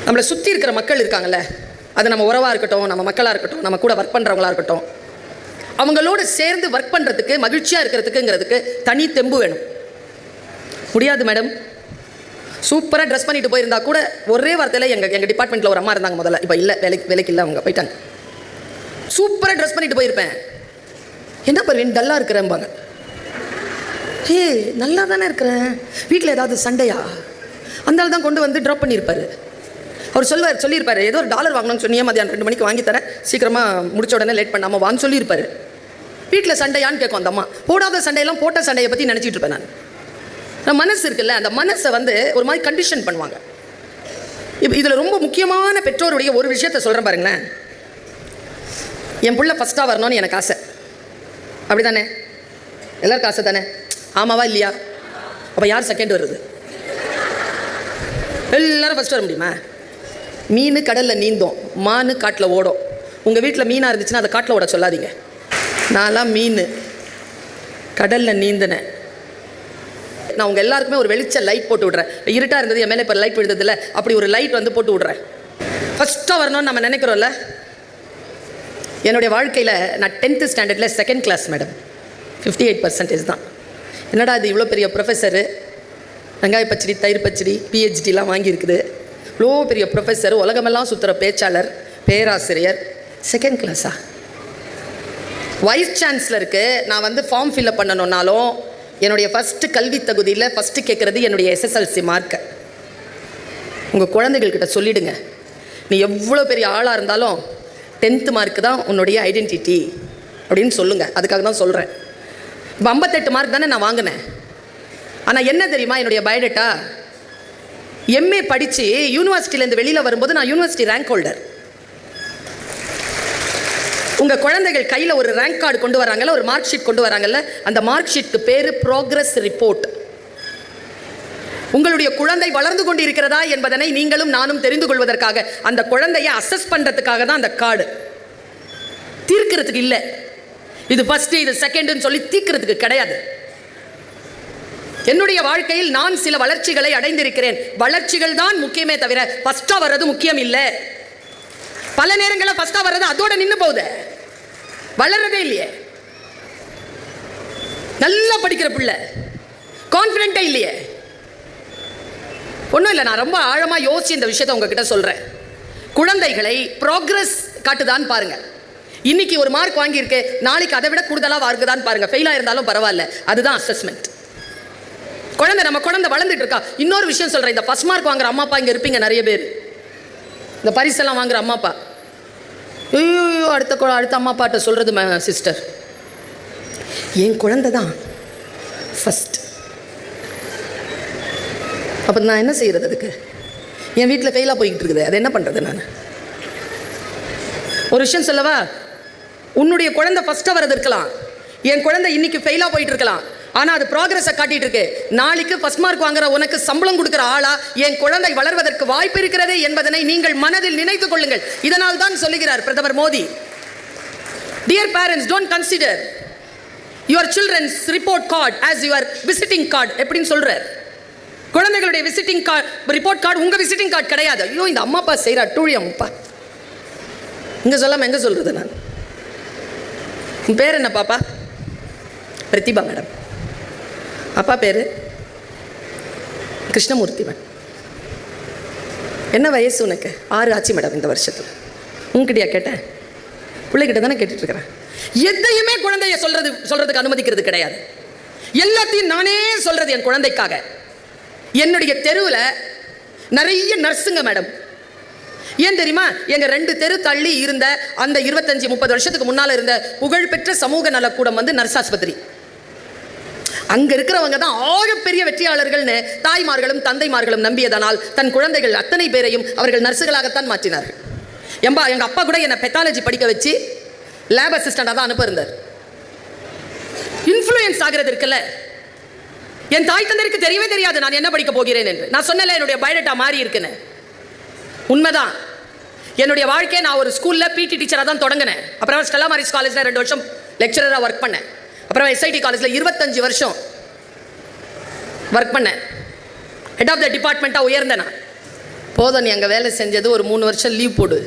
நம்மளை சுற்றி இருக்கிற மக்கள் இருக்காங்கல்ல, அது நம்ம உறவாக இருக்கட்டும், நம்ம மக்களாக இருக்கட்டும், நம்ம கூட ஒர்க் பண்ணுறவங்களா இருக்கட்டும், அவங்களோட சேர்ந்து ஒர்க் பண்ணுறதுக்கு, மகிழ்ச்சியாக இருக்கிறதுக்குங்கிறதுக்கு தனி தெம்பு வேணும். முடியாது மேடம். சூப்பராக ட்ரெஸ் பண்ணிட்டு போயிருந்தா கூட ஒரே வார்த்தையில் எங்கள் டிபார்ட்மெண்ட்டில் ஒரு அம்மா இருந்தாங்க முதல்ல, இப்போ இல்லை, வேலைக்கு இல்லை, அவங்க போயிட்டாங்க. சூப்பராக ட்ரெஸ் பண்ணிட்டு போயிருப்பேன், என்ன பர்வீன் டல்லாக இருக்கிறேன்பாங்க. நல்லா தானே இருக்கிறேன், வீட்டில் ஏதாவது சண்டையா? அந்த ஆள் தான் கொண்டு வந்து ட்ராப் பண்ணியிருப்பார். அவர் சொல்லியிருப்பார், ஏதோ ஒரு $1 வாங்கணும்னு சொன்னியே, மதியானம் 2 மணிக்கு வாங்கி தரேன், சீக்கிரமாக முடிச்ச உடனே லேட் பண்ணாமல் வான்னு சொல்லியிருப்பார். வீட்டில் சண்டையான்னு கேட்கும் அந்த அம்மா. போடாத சண்டையெல்லாம் போட்ட சண்டையை பற்றி நினச்சிட்டு இருப்பேன் நான். மனசு இருக்குல்ல, அந்த மனசை வந்து ஒரு மாதிரி கண்டிஷன் பண்ணுவாங்க. இப்போ இதில் ரொம்ப முக்கியமான பெற்றோருடைய ஒரு விஷயத்த சொல்கிறேன் பாருங்களேன். என் பிள்ளை ஃபஸ்ட்டாக வரணும்னு எனக்கு ஆசை, அப்படி தானே? எல்லாருக்கும் ஆசை தானே? ஆமாவா இல்லையா? அப்போ யார் செகண்ட் வருது? எல்லாரும் ஃபஸ்ட் வர முடியுமா? மீன் கடலில் நீந்தோம், மானு காட்டில் ஓடும். உங்கள் வீட்டில் மீனாக இருந்துச்சுன்னா அதை காட்டில் ஓட சொல்லாதீங்க. நான்லாம் மீன் கடலில் நீந்தினேன். நான் உங்கள் எல்லாருக்குமே ஒரு வெளிச்ச லைட் போட்டு விட்றேன். இருட்டாக இருந்தது, என் மேலே இப்போ லைட் விழுந்ததில்ல, அப்படி ஒரு லைட் வந்து போட்டு விட்றேன். ஃபஸ்ட்டாக வரணும்னு நம்ம நினைக்கிறோம்ல. என்னுடைய வாழ்க்கையில் நான் 10th ஸ்டாண்டர்டில் செகண்ட் கிளாஸ் மேடம், 58% தான். என்னடா இது இவ்வளோ பெரிய ப்ரொஃபஸரு, வெங்காய பச்சடி, தயிர் பச்சடி, PhDலாம் வாங்கியிருக்குது, இவ்வளோ பெரிய ப்ரொஃபஸர், உலகமெல்லாம் சுற்றுற பேச்சாளர், பேராசிரியர், செகண்ட் கிளாஸா? வைஸ் சான்சலருக்கு நான் வந்து ஃபார்ம் ஃபில்அப் பண்ணணுன்னாலும் என்னுடைய ஃபஸ்ட்டு கல்வி தகுதியில் ஃபஸ்ட்டு கேட்குறது என்னுடைய SSLC மார்க்கை. உங்கள் குழந்தைகள்கிட்ட சொல்லிவிடுங்க, நீ எவ்வளோ பெரிய ஆளாக இருந்தாலும் 10th மார்க்கு தான் உன்னுடைய ஐடென்டிட்டி அப்படின்னு சொல்லுங்கள். அதுக்காக தான் சொல்கிறேன். இப்போ 58 மார்க் தானே நான் வாங்கினேன். ஆனால் என்ன தெரியுமா என்னுடைய பயோடேட்டா? MA படித்து யூனிவர்சிட்டியிலேருந்து வெளியில் வரும்போது நான் யூனிவர்சிட்டி ரேங்க் ஹோல்டர். உங்கள் குழந்தைகள் கையில் ஒரு ரேங்க் கார்டு கொண்டு வராங்கல்ல, ஒரு மார்க் ஷீட் கொண்டு வராங்கல்ல, அந்த மார்க் ஷீட்டுக்கு பேர் ப்ரோக்ரஸ் ரிப்போர்ட். உங்களுடைய குழந்தை வளர்ந்து கொண்டு இருக்கிறதா என்பதனை நீங்களும் நானும் தெரிந்து கொள்வதற்காக, அந்த குழந்தையை அசஸ் பண்ணுறதுக்காக தான் அந்த கார்டு. தீர்க்கிறதுக்கு இல்லை. இது ஃபஸ்ட்டு, இது செகண்டுன்னு சொல்லி தீர்க்கிறதுக்கு கிடையாது. என்னுடைய வாழ்க்கையில் நான் சில வளர்ச்சிகளை அடைந்திருக்கிறேன். வளர்ச்சிகள் தான் முக்கியமே தவிர ஃபஸ்ட்டாக வர்றது முக்கியம் இல்லை. பல நேரங்களில் ஃபஸ்ட்டாக வர்றது அதோட நின்று போகுது, வளர்றதே இல்லையே. நல்லா படிக்கிற பிள்ளை கான்ஃபிடென்ட்டே இல்லையே. ஒன்றும் இல்லை, நான் ரொம்ப ஆழமாக யோசிச்சு இந்த விஷயத்தை உங்ககிட்ட சொல்கிறேன். குழந்தைகளை ப்ராக்ரஸ் காட்டுதான் பாருங்க. இன்னைக்கு ஒரு மார்க் வாங்கியிருக்கு, நாளைக்கு அதை விட கூடுதலாக வாங்குதான் பாருங்க. ஃபெயிலாக இருந்தாலும் பரவாயில்ல, அதுதான் அசஸ்மெண்ட். நம்ம குழந்தை வளர்ந்துட்டு இருக்கா. இன்னொரு விஷயம் சொல்கிறேன், இந்த ஃபர்ஸ்ட் மார்க் வாங்குற அம்மா அப்பா இங்கே இருப்பீங்க நிறைய பேர். இந்த பரிசெல்லாம் வாங்குற அம்மா அப்பா, ஐயோ அடுத்த அம்மா அப்பாட்ட சொல்கிறது, சிஸ்டர் என் குழந்தை தான் ஃபஸ்ட். அப்போ நான் என்ன செய்கிறது? அதுக்கு என் வீட்டில் ஃபெயிலாக போய்கிட்டு இருக்குது, அது என்ன பண்ணுறது? நான் ஒரு விஷயம் சொல்லவா? உன்னுடைய குழந்தை ஃபஸ்ட்டாக வரது இருக்கலாம், என் குழந்தை இன்னைக்கு ஃபெயிலாக போயிட்டு இருக்கலாம், ஆனால் அது ப்ராக்ரஸை காட்டிட்டு இருக்கு. நாளைக்கு ஃபர்ஸ்ட் மார்க் வாங்குற உனக்கு சம்பளம் கொடுக்குற ஆளா என் குழந்தை வளர்வதற்கு வாய்ப்பு இருக்கிறது என்பதனை நீங்கள் மனதில் நினைத்துக் கொள்ளுங்கள். இதனால் தான் சொல்லுகிறார் பிரதமர் Modi, dear parents, don't consider your children's report card as your visiting card. எப்படின்னு சொல்றார்? குழந்தைகளுடைய விசிட்டிங் கார்டு, ரிப்போர்ட் கார்டு உங்க விசிட்டிங் கார்டு கிடையாது. ஐயோ இந்த அம்மா அப்பா செய்கிற அட்டூழியம்ப்பா, இங்கே சொல்லாமல் எங்கே சொல்கிறது? நான் உன் பேர் என்ன பாப்பா? பிரதிபா மேடம். அப்பா பேர் கிருஷ்ணமூர்த்தி மேடம். என்ன வயசு உனக்கு? 6 ஆச்சு மேடம் இந்த வருஷத்தில். உங்ககிட்டயா கேட்டேன்? பிள்ளைகிட்ட தானே கேட்டுட்ருக்கிறேன். எதையுமே குழந்தைய சொல்கிறதுக்கு அனுமதிக்கிறது கிடையாது. எல்லாத்தையும் நானே சொல்கிறது என் குழந்தைக்காக. என்னுடைய தெருவில் நிறைய நர்ஸுங்க மேடம். ஏன் தெரியுமா? எங்கள் 2 தெரு தள்ளி இருந்த அந்த 25-30 வருஷத்துக்கு முன்னால் இருந்த புகழ்பெற்ற சமூக நலக்கூடம் வந்து நர்ஸ் ஆஸ்பத்திரி. அங்கே இருக்கிறவங்க தான் ஆகப்பெரிய வெற்றியாளர்கள்னு தாய்மார்களும் தந்தைமார்களும் நம்பியதனால் தன் குழந்தைகள் அத்தனை பேரையும் அவர்கள் நர்ஸுகளாகத்தான் மாற்றினார்கள். எங்கள் அப்பா கூட என்னை பெத்தாலஜி படிக்க வச்சு லேப் அசிஸ்டண்டாக தான் அனுப்ப இருந்தார். இன்ஃப்ளூயன்ஸ் ஆகிறது இருக்குல்ல. என் தாய் தந்தைக்கு தெரியவே தெரியாது நான் என்ன படிக்க போகிறேன் என்று. நான் சொன்னல என்னுடைய பயோடேட்டா மாறி இருக்குன்னு. உண்மைதான். என்னுடைய வாழ்க்கையை நான் ஒரு ஸ்கூலில் PT டீச்சராக தான் தொடங்கினேன். அப்புறம் ஸ்டெல்லா மாரிஸ் காலேஜில் 2 வருஷம் லெக்சரராக ஒர்க் பண்ணேன். அப்புறம் SIT காலேஜில் 25 வருஷம் ஒர்க் பண்ணேன். ஹெட் ஆஃப் த டிபார்ட்மெண்ட்டாக உயர்ந்தேன் நான். போதும், நீ அங்கே வேலை செஞ்சது, ஒரு 3 வருஷம் லீவ் போடு,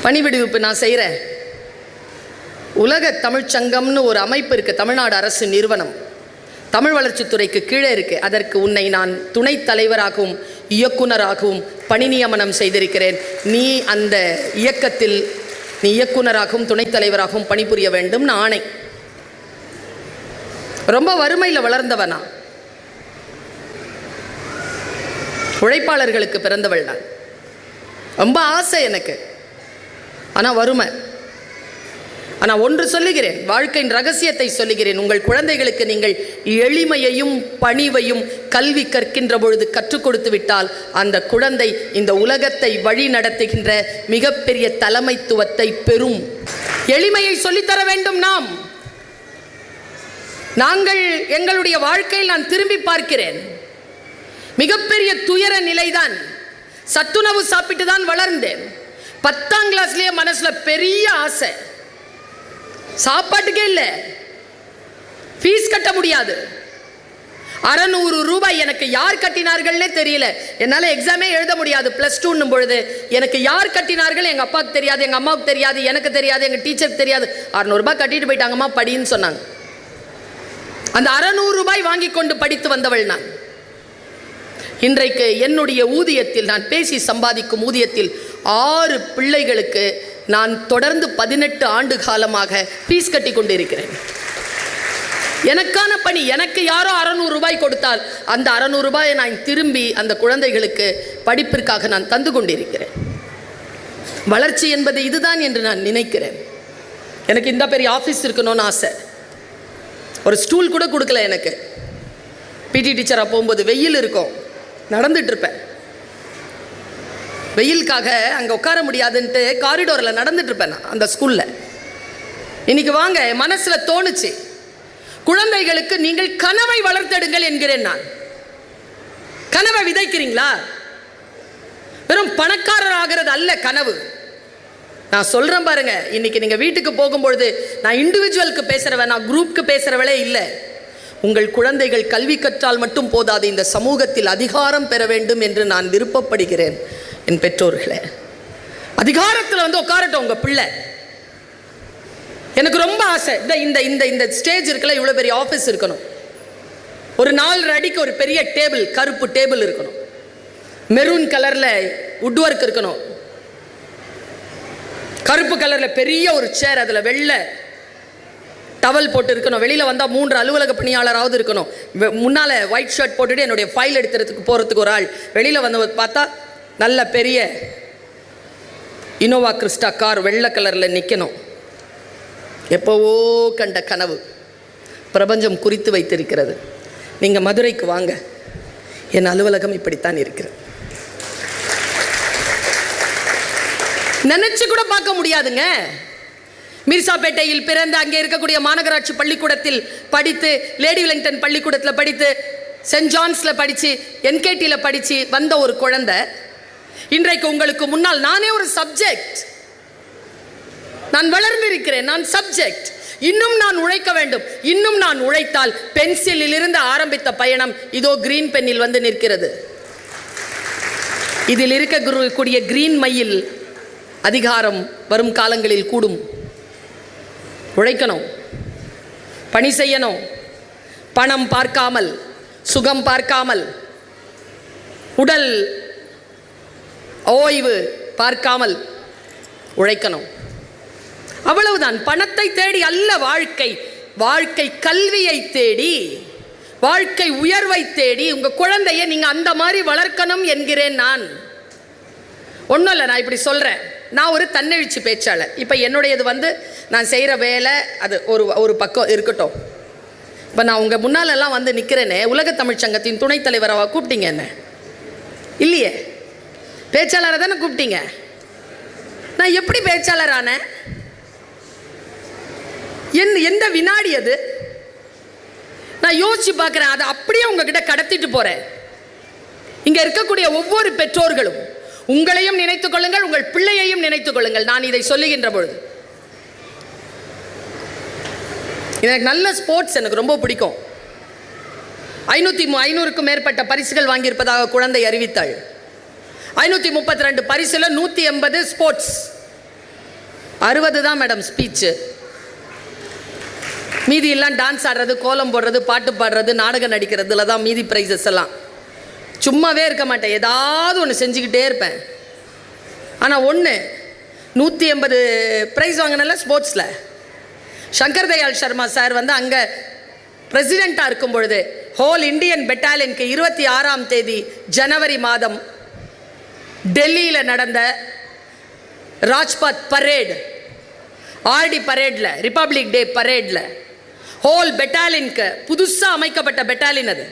பணி விடுவிப்பு நான் செய்கிறேன். உலக தமிழ்ச்சங்கம்னு ஒரு அமைப்பு இருக்குது, தமிழ்நாடு அரசு நிறுவனம், தமிழ் வளர்ச்சித்துறைக்கு கீழே இருக்குது. அதற்கு உன்னை நான் துணைத் தலைவராகவும் இயக்குனராகவும் பணி நியமனம் செய்திருக்கிறேன். நீ அந்த இயக்கத்தில் நீ இயக்குனராகவும் துணைத் தலைவராகவும் பணிபுரிய வேண்டும் ஆணை. ரொம்ப வறுமையில் வளர்ந்தவனா, உழைப்பாளர்களுக்கு பிறந்தவள் நான். ரொம்ப ஆசை எனக்கு, ஆனால் வறுமை. ஆனால் ஒன்று சொல்லுகிறேன், வாழ்க்கையின் ரகசியத்தை சொல்லுகிறேன். உங்கள் குழந்தைகளுக்கு நீங்கள் எளிமையையும் பணிவையும் கல்வி கற்கின்ற பொழுது கற்றுக் கொடுத்து விட்டால் அந்த குழந்தை இந்த உலகத்தை வழி நடத்துகின்ற மிகப்பெரிய தலைமைத்துவத்தை பெறும். எளிமையை சொல்லித்தர வேண்டும். நாங்கள் எங்களுடைய வாழ்க்கையில் நான் திரும்பி பார்க்கிறேன், மிகப்பெரிய துயர நிலைதான். சத்துணவு சாப்பிட்டு தான் வளர்ந்தேன். 10ஆம் கிளாஸ்லேயே மனசுல பெரிய ஆசை, சாப்பாட்டுக்கே இல்லை, ஃபீஸ் கட்ட முடியாது. 600 ரூபாய் எனக்கு யார் கட்டினார்கள்னே தெரியல. என்னால் எக்ஸாமே எழுத முடியாது. +2 பொழுது எனக்கு யார் கட்டினார்கள் எங்கள் அப்பாவுக்கு தெரியாது, எங்கள் அம்மாவுக்கு தெரியாது, எனக்கு தெரியாது, எங்கள் டீச்சருக்கு தெரியாது. 600 ரூபாய் கட்டிட்டு போயிட்டாங்கம்மா படின்னு சொன்னாங்க. அந்த 600 ரூபாய் வாங்கி கொண்டு படித்து வந்தவள் நான். இன்றைக்கு என்னுடைய ஊதியத்தில், நான் பேசி சம்பாதிக்கும் ஊதியத்தில் 6 பிள்ளைகளுக்கு நான் தொடர்ந்து 18 ஆண்டு காலமாக ஃபீஸ் கட்டி கொண்டு இருக்கிறேன். எனக்கான பணி. எனக்கு யாரோ 600 ரூபாய் கொடுத்தால் அந்த 600 ரூபாயை நான் திரும்பி அந்த குழந்தைகளுக்கு படிப்பிற்காக நான் தந்து கொண்டிருக்கிறேன். வளர்ச்சி என்பது இதுதான் என்று நான் நினைக்கிறேன். எனக்கு இந்த பெரிய ஆஃபீஸ் இருக்கணும்னு ஆசை. ஒரு ஸ்டூல் கூட கொடுக்கல எனக்கு. பிடி டீச்சராக போகும்போது வெயில் இருக்கும், நடந்துட்டு இருப்பேன். வெயிலுக்காக அங்கே உட்கார முடியாதுன்ட்டு காரிடோரில் நடந்துட்டு இருப்பேன் நான் அந்த ஸ்கூலில். இன்னைக்கு வாங்க, மனசில் தோணுச்சு, குழந்தைகளுக்கு நீங்கள் கனவை வளர்த்தெடுங்கள் என்கிறேன் நான். கனவை விதைக்கிறீங்களா? வெறும் பணக்காரர் ஆகிறது அல்ல கனவு. நான் சொல்கிறேன் பாருங்க, இன்னைக்கு நீங்கள் வீட்டுக்கு போகும்பொழுது நான் இண்டிவிஜுவலுக்கு பேசுகிறவன், நான் குரூப்புக்கு பேசுகிறவளே இல்லை. உங்கள் குழந்தைகள் கல்வி கற்றால் மட்டும் போதாது, இந்த சமூகத்தில் அதிகாரம் பெற வேண்டும் என்று நான் விருப்பப்படுகிறேன். என் பெற்றோர்களே, அதிகாரத்தில் வந்து உட்காரட்டும் உங்கள் பிள்ளை. எனக்கு ரொம்ப ஆசை, இந்த இந்த இந்த ஸ்டேஜ் இருக்குல்ல, இவ்வளோ பெரிய ஆஃபீஸ் இருக்கணும். ஒரு 4 அடிக்கு ஒரு பெரிய டேபிள், கருப்பு டேபிள் இருக்கணும். மெரூன் கலரில் வுட் ஒர்க் இருக்கணும். கருப்பு கலரில் பெரிய ஒரு சேர், அதில் வெள்ளை டவல் போட்டு இருக்கணும். வெளியில் வந்தால் 3 அலுவலக பணியாளராவது இருக்கணும். முன்னால் ஒயிட் ஷர்ட் போட்டுட்டு என்னுடைய ஃபைல் எடுத்துறதுக்கு போகிறதுக்கு ஒரு ஆள். வெளியில் வந்து பார்த்தா நல்ல பெரிய இனோவா கிறிஸ்டா கார் வெள்ளை கலரில் நிற்கணும். எப்போவோ கண்ட கனவு பிரபஞ்சம் குறித்து வைத்திருக்கிறது. நீங்கள் மதுரைக்கு வாங்க, என் அலுவலகம் இப்படித்தான் இருக்கிறது. நினைச்சு கூட பார்க்க முடியாதுங்க. மிர்சாப்பேட்டையில் பிறந்து அங்கே இருக்கக்கூடிய மாநகராட்சி பள்ளிக்கூடத்தில் படித்து, லேடி வெலிங்டன் பள்ளிக்கூடத்தில் படித்து, சென்ட் ஜான்ஸில் படித்து, என்கேடியில் படித்து வந்த ஒரு குழந்தை இன்றைக்கு உங்களுக்கு முன்னால் நானே ஒரு சப்ஜெக்ட். நான் வளர்ந்திருக்கிறேன், நான் சப்ஜெக்ட். இன்னும் நான் உழைக்க வேண்டும். இன்னும் நான் உழைத்தால் பென்சிலில் இருந்து ஆரம்பித்த பயணம் இதோ கிரீன் பென்னில் வந்து நிற்கிறது. இதில் இருக்கக்கூடிய கிரீன் மையில் அதிகாரம் வரும் காலங்களில் கூடும். உழைக்கணும், பணி செய்யணும், பணம் பார்க்காமல், சுகம் பார்க்காமல், உடல் ஓய்வு பார்க்காமல் உழைக்கணும். அவ்வளவுதான். பணத்தை தேடி அல்ல வாழ்க்கை. வாழ்க்கை கல்வியை தேடி, வாழ்க்கை உயர்வை தேடி உங்கள் குழந்தையை நீங்கள் அந்த மாதிரி வளர்க்கணும் என்கிறேன் நான். ஒன்றும் இல்லை, நான் இப்படி சொல்கிறேன். நான் ஒரு தன்னெழுச்சி பேச்சாளர். இப்போ என்னுடையது வந்து நான் செய்கிற வேலை, அது ஒரு பக்கம் இருக்கட்டும். இப்போ நான் உங்கள் முன்னாலெல்லாம் வந்து நிற்கிறேனே, உலக தமிழ் சங்கத்தின் துணைத் தலைவராக கூப்பிட்டீங்க என்ன? இல்லையே, பேச்சாளரை தானே கூப்பிட்டீங்க. நான் எப்படி பேச்சாளர் ஆனேன்? எந்த வினாடி அது? நான் யோசிச்சு பார்க்குறேன். அதை அப்படியே உங்ககிட்ட கடத்திட்டு போகிறேன். இங்கே இருக்கக்கூடிய ஒவ்வொரு பெற்றோர்களும் உங்களையும் நினைத்துக் கொள்ளுங்கள், உங்கள் பிள்ளையையும் நினைத்துக் கொள்ளுங்கள். நான் இதை சொல்லுகின்ற பொழுது எனக்கு நல்ல ஸ்போர்ட்ஸ் எனக்கு ரொம்ப பிடிக்கும். 500க்கும் மேற்பட்ட பரிசுகள் வாங்கியிருப்பதாக குழந்தை அறிவித்தாள். 532 பரிசுல 180 ஸ்போர்ட்ஸ், 60 தான் மேடம் ஸ்பீச்சு. மீதி எல்லாம் டான்ஸ் ஆடுறது, கோலம் போடுறது, பாட்டு பாடுறது, நாடகம் நடிக்கிறதுல தான் மீதி ப்ரைஸஸ் எல்லாம். சும்மாவே இருக்க மாட்டேன், ஏதாவது ஒன்று செஞ்சுக்கிட்டே இருப்பேன். ஆனால் 180 ப்ரைஸ் வாங்கினல ஸ்போர்ட்ஸில். சங்கர் தயாள் சர்மா சார் வந்து அங்கே பிரசிடெண்ட்டாக இருக்கும் பொழுது ஹோல் இண்டியன் பெட்டாலியனுக்கு 26ஆம் தேதி ஜனவரி மாதம் டெல்லியில் நடந்த ராஜ்பத் பரேட், ஆர்டி பரேடில், ரிப்பப்ளிக் டே பரேடில் ஹோல் பெட்டாலியனுக்கு புதுசாக அமைக்கப்பட்ட பெட்டாலியன் அது.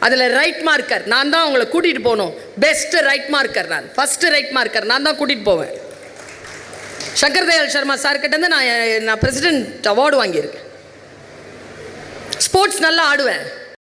அதில் ரைட் மார்க்கர் நான் தான் அவங்கள கூட்டிகிட்டு போகணும். பெஸ்ட் ரைட் மார்க்கர் நான், ஃபஸ்ட்டு ரைட் மார்க்கர் நான் தான் கூட்டிகிட்டு போவேன். சங்கர் தயாள் சர்மா சார்கிட்டேருந்து நான் பிரசிடென்ட் அவார்டு வாங்கியிருக்கேன். ஸ்போர்ட்ஸ் நல்லா ஆடுவேன்.